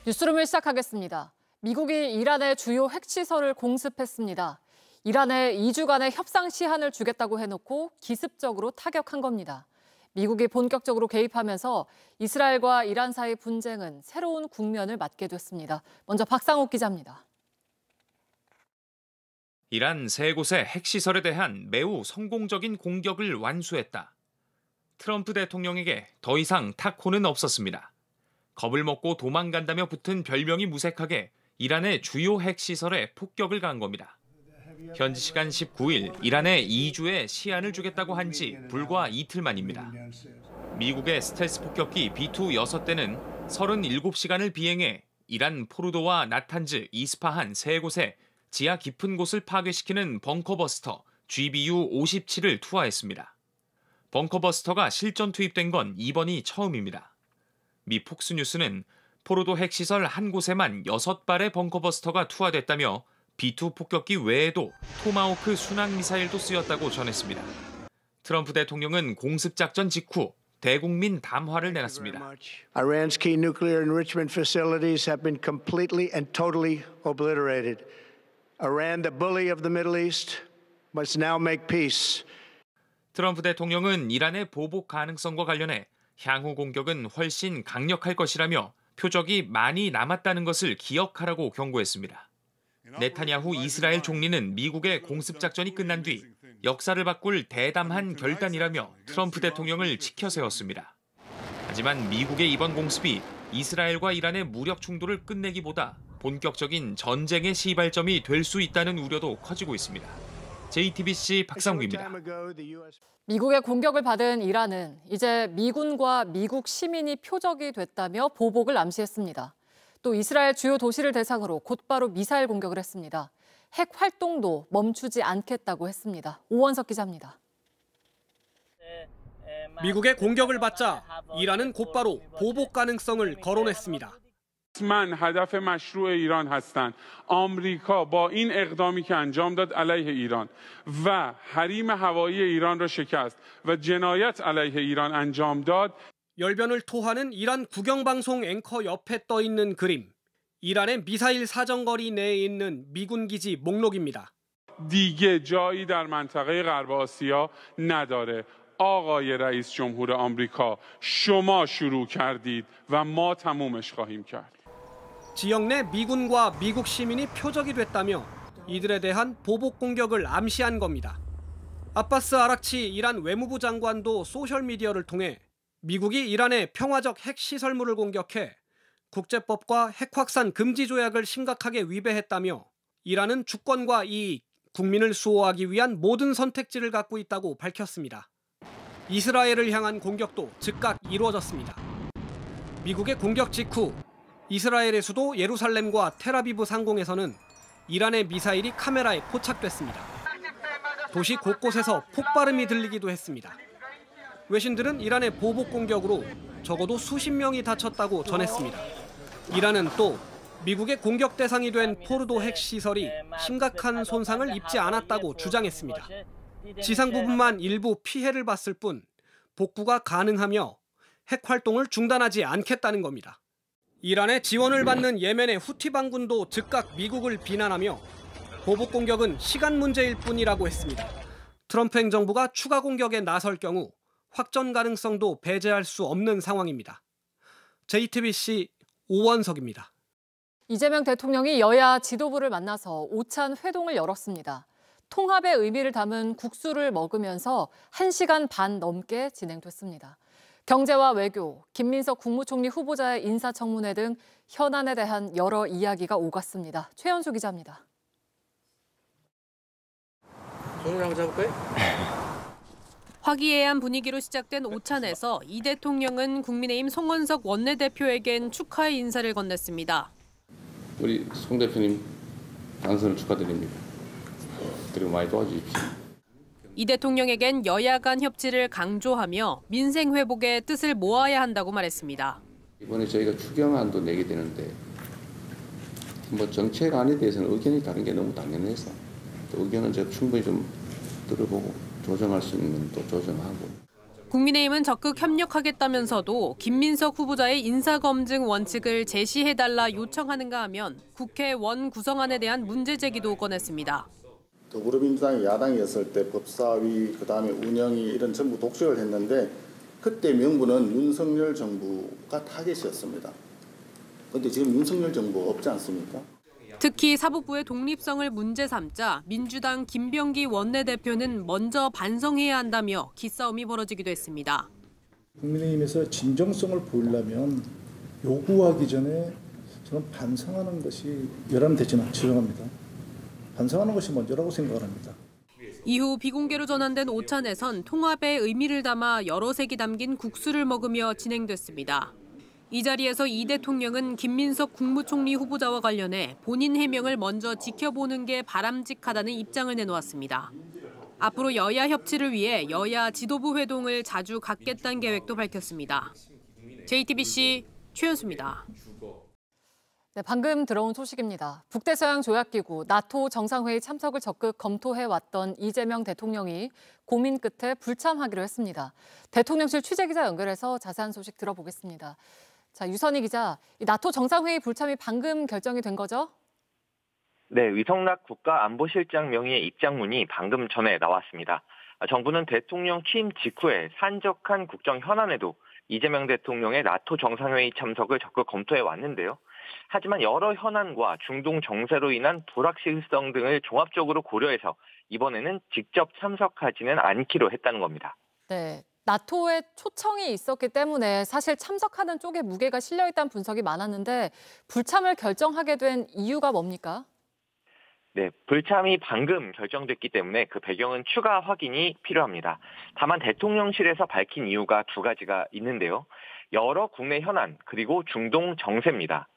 뉴스룸을 시작하겠습니다. 미국이 이란의 주요 핵시설을 공습했습니다. 이란에 2주간의 협상 시한을 주겠다고 해놓고 기습적으로 타격한 겁니다. 미국이 본격적으로 개입하면서 이스라엘과 이란 사이 분쟁은 새로운 국면을 맞게 됐습니다. 먼저 박상욱 기자입니다. 이란 세 곳의 핵시설에 대한 매우 성공적인 공격을 완수했다. 트럼프 대통령에게 더 이상 탁호는 없었습니다. 겁을 먹고 도망간다며 붙은 별명이 무색하게 이란의 주요 핵시설에 폭격을 가한 겁니다. 현지 시간 19일 이란에 2주의 시한을 주겠다고 한 지 불과 이틀 만입니다. 미국의 스텔스 폭격기 B-2 6대는 37시간을 비행해 이란 포르도와 나탄즈, 이스파한 세 곳에 지하 깊은 곳을 파괴시키는 벙커버스터 GBU-57을 투하했습니다. 벙커버스터가 실전 투입된 건 이번이 처음입니다. 미 폭스뉴스는 포르도 핵시설 한 곳에만 6발의 벙커버스터가 투하됐다며 B-2 폭격기 외에도 토마호크 순항미사일도 쓰였다고 전했습니다. 트럼프 대통령은 공습작전 직후 대국민 담화를 내놨습니다. Iran's key nuclear enrichment facilities have been completely and totally obliterated. Iran, the bully of the Middle East, must now make peace. 트럼프 대통령은 이란의 보복 가능성과 관련해 향후 공격은 훨씬 강력할 것이라며 표적이 많이 남았다는 것을 기억하라고 경고했습니다. 네타냐후 이스라엘 총리는 미국의 공습작전이 끝난 뒤 역사를 바꿀 대담한 결단이라며 트럼프 대통령을 치켜세웠습니다. 하지만 미국의 이번 공습이 이스라엘과 이란의 무력 충돌을 끝내기보다 본격적인 전쟁의 시발점이 될 수 있다는 우려도 커지고 있습니다. JTBC 박상욱입니다. 미국의 공격을 받은 이란은 이제 미군과 미국 시민이 표적이 됐다며 보복을 암시했습니다. 또 이스라엘 주요 도시를 대상으로 곧바로 미사일 공격을 했습니다. 핵 활동도 멈추지 않겠다고 했습니다. 오원석 기자입니다. 미국의 공격을 받자 이란은 곧바로 보복 가능성을 거론했습니다. من هدف مشروع ایران هستند. آمریکا با این اقدامی که انجام داد علیه ایران و حریم هوایی ایران را شکست و جنایت علیه ایران انجام داد. 열변을 토하는 이란 국영방송 앵커 옆에 떠 있는 그림. 이란의 미사일 사정거리 내에 있는 미군 기지 목록입니다. دیگه جایی در منطقه غرب آسیا نداره. آقای رئیس جمهور آمریکا شما شروع کردید و ما تمومش خواهیم کرد. 지역 내 미군과 미국 시민이 표적이 됐다며 이들에 대한 보복 공격을 암시한 겁니다. 아바스 아락치 이란 외무부 장관도 소셜미디어를 통해 미국이 이란의 평화적 핵시설물을 공격해 국제법과 핵확산 금지 조약을 심각하게 위배했다며 이란은 주권과 이익, 국민을 수호하기 위한 모든 선택지를 갖고 있다고 밝혔습니다. 이스라엘을 향한 공격도 즉각 이루어졌습니다. 미국의 공격 직후 이스라엘의 수도 예루살렘과 텔아비브 상공에서는 이란의 미사일이 카메라에 포착됐습니다. 도시 곳곳에서 폭발음이 들리기도 했습니다. 외신들은 이란의 보복 공격으로 적어도 수십 명이 다쳤다고 전했습니다. 이란은 또 미국의 공격 대상이 된 포르도 핵시설이 심각한 손상을 입지 않았다고 주장했습니다. 지상 부분만 일부 피해를 봤을 뿐 복구가 가능하며 핵 활동을 중단하지 않겠다는 겁니다. 이란의 지원을 받는 예멘의 후티 반군도 즉각 미국을 비난하며 보복 공격은 시간 문제일 뿐이라고 했습니다. 트럼프 행정부가 추가 공격에 나설 경우 확전 가능성도 배제할 수 없는 상황입니다. JTBC 오원석입니다. 이재명 대통령이 여야 지도부를 만나서 오찬 회동을 열었습니다. 통합의 의미를 담은 국수를 먹으면서 1시간 반 넘게 진행됐습니다. 경제와 외교, 김민석 국무총리 후보자의 인사청문회 등 현안에 대한 여러 이야기가 오갔습니다. 최현수 기자입니다. 손을 한번 잡을까요? 화기애애한 분위기로 시작된 오찬에서 이 대통령은 국민의힘 송원석 원내대표에겐 축하의 인사를 건넸습니다. 우리 송 대표님 당선을 축하드립니다. 그리고 많이 도와주십시오. 이 대통령에겐 여야 간 협치를 강조하며 민생 회복의 뜻을 모아야 한다고 말했습니다. 이번에 저희가 추경안도 내게 되는데 정책안에 대해서는 의견이 다른 게 너무 당연해서 또 의견은 제가 충분히 좀 들어보고 조정할 수 있는 또 조정하고. 국민의힘은 적극 협력하겠다면서도 김민석 후보자의 인사검증 원칙을 제시해달라 요청하는가 하면 국회 원구성안에 대한 문제 제기도 꺼냈습니다. 더불어민주당이 야당이었을 때 법사위, 그다음에 운영이 이런 전부 독식을 했는데 그때 명분은 윤석열 정부가 타겟이었습니다. 그런데 지금 윤석열 정부 없지 않습니까? 특히 사법부의 독립성을 문제 삼자 민주당 김병기 원내대표는 먼저 반성해야 한다며 기싸움이 벌어지기도 했습니다. 국민의힘에서 진정성을 보이려면 요구하기 전에 저는 반성하는 것이 열람되지는 지정합니다. 반성하는 것이 먼저라고 생각을 합니다. 이후 비공개로 전환된 오찬에선 통합의 의미를 담아 여러 색이 담긴 국수를 먹으며 진행됐습니다. 이 자리에서 이 대통령은 김민석 국무총리 후보자와 관련해 본인 해명을 먼저 지켜보는 게 바람직하다는 입장을 내놓았습니다. 앞으로 여야 협치를 위해 여야 지도부 회동을 자주 갖겠다는 계획도 밝혔습니다. JTBC 최연수입니다. 네, 방금 들어온 소식입니다. 북대서양 조약기구 나토 정상회의 참석을 적극 검토해왔던 이재명 대통령이 고민 끝에 불참하기로 했습니다. 대통령실 취재기자 연결해서 자세한 소식 들어보겠습니다. 자, 유선희 기자, 이 나토 정상회의 불참이 방금 결정이 된 거죠? 네, 위성락 국가안보실장 명의의 입장문이 방금 전에 나왔습니다. 정부는 대통령 취임 직후에 산적한 국정 현안에도 이재명 대통령의 나토 정상회의 참석을 적극 검토해 왔는데요. 하지만 여러 현안과 중동 정세로 인한 불확실성 등을 종합적으로 고려해서 이번에는 직접 참석하지는 않기로 했다는 겁니다. 네, 나토에 초청이 있었기 때문에 사실 참석하는 쪽에 무게가 실려있다는 분석이 많았는데 불참을 결정하게 된 이유가 뭡니까? 네, 불참이 방금 결정됐기 때문에 그 배경은 추가 확인이 필요합니다. 다만 대통령실에서 밝힌 이유가 두 가지가 있는데요. 여러 국내 현안 그리고 중동 정세입니다.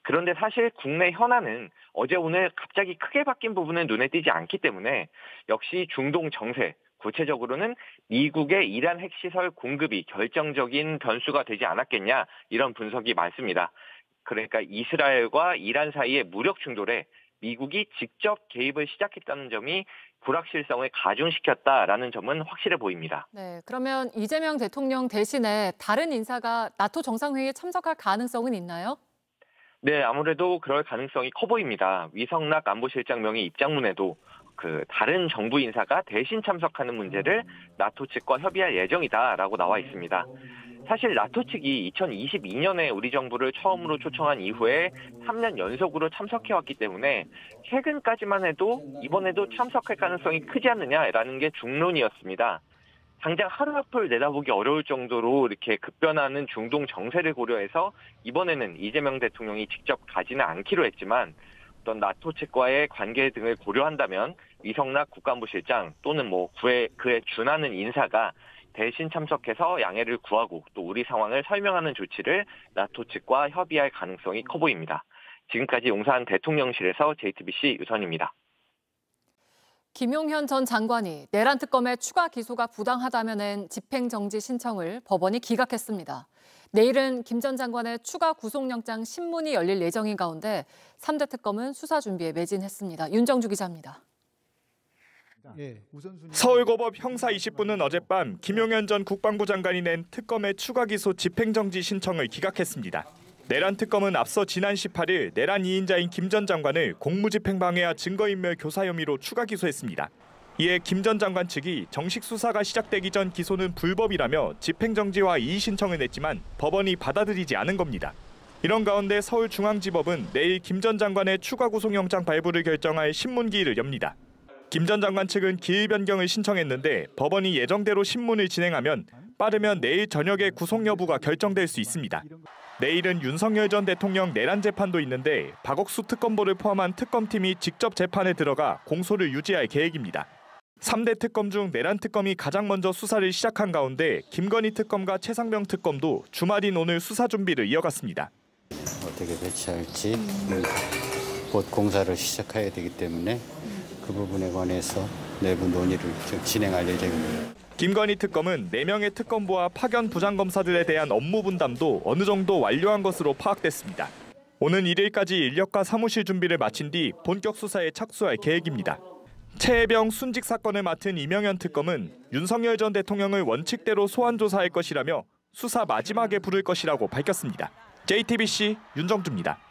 그런데 사실 국내 현안은 어제 오늘 갑자기 크게 바뀐 부분은 눈에 띄지 않기 때문에 역시 중동 정세, 구체적으로는 미국의 이란 핵시설 공급이 결정적인 변수가 되지 않았겠냐 이런 분석이 많습니다. 그러니까 이스라엘과 이란 사이의 무력 충돌에 미국이 직접 개입을 시작했다는 점이 불확실성을 가중시켰다라는 점은 확실해 보입니다. 네, 그러면 이재명 대통령 대신에 다른 인사가 나토 정상회의에 참석할 가능성은 있나요? 네, 아무래도 그럴 가능성이 커 보입니다. 위성락 안보실장 명의 입장문에도 다른 정부 인사가 대신 참석하는 문제를 나토 측과 협의할 예정이다라고 나와 있습니다. 사실 나토 측이 2022년에 우리 정부를 처음으로 초청한 이후에 3년 연속으로 참석해왔기 때문에 최근까지만 해도 이번에도 참석할 가능성이 크지 않느냐라는 게 중론이었습니다. 당장 하루 앞을 내다보기 어려울 정도로 이렇게 급변하는 중동 정세를 고려해서 이번에는 이재명 대통령이 직접 가지는 않기로 했지만 어떤 나토 측과의 관계 등을 고려한다면 위성락 국가안보실장 또는 그에 준하는 인사가 대신 참석해서 양해를 구하고 또 우리 상황을 설명하는 조치를 나토 측과 협의할 가능성이 커 보입니다. 지금까지 용산 대통령실에서 JTBC 유선입니다. 김용현 전 장관이 내란 특검의 추가 기소가 부당하다며 낸 집행정지 신청을 법원이 기각했습니다. 내일은 김 전 장관의 추가 구속영장 신문이 열릴 예정인 가운데 3대 특검은 수사 준비에 매진했습니다. 윤정주 기자입니다. 서울고법 형사 20부는 어젯밤 김용현 전 국방부 장관이 낸 특검의 추가 기소 집행정지 신청을 기각했습니다. 내란 특검은 앞서 지난 18일 내란 2인자인 김 전 장관을 공무집행방해와 증거인멸 교사 혐의로 추가 기소했습니다. 이에 김 전 장관 측이 정식 수사가 시작되기 전 기소는 불법이라며 집행정지와 이의 신청을 냈지만 법원이 받아들이지 않은 겁니다. 이런 가운데 서울중앙지법은 내일 김 전 장관의 추가 구속영장 발부를 결정할 신문기일을 엽니다. 김 전 장관 측은 기일 변경을 신청했는데 법원이 예정대로 신문을 진행하면 빠르면 내일 저녁에 구속 여부가 결정될 수 있습니다. 내일은 윤석열 전 대통령 내란 재판도 있는데 박옥수 특검보를 포함한 특검팀이 직접 재판에 들어가 공소를 유지할 계획입니다. 3대 특검 중 내란 특검이 가장 먼저 수사를 시작한 가운데 김건희 특검과 최상병 특검도 주말인 오늘 수사 준비를 이어갔습니다. 어떻게 배치할지 곧 공사를 시작해야 되기 때문에 그 부분에 관해서 내부 논의를 진행할 예정입니다. 김건희 특검은 4명의 특검부와 파견 부장검사들에 대한 업무 분담도 어느 정도 완료한 것으로 파악됐습니다. 오는 1일까지 인력과 사무실 준비를 마친 뒤 본격 수사에 착수할 계획입니다. 최혜병 순직 사건을 맡은 이명현 특검은 윤석열 전 대통령을 원칙대로 소환 조사할 것이라며 수사 마지막에 부를 것이라고 밝혔습니다. JTBC 윤정주입니다.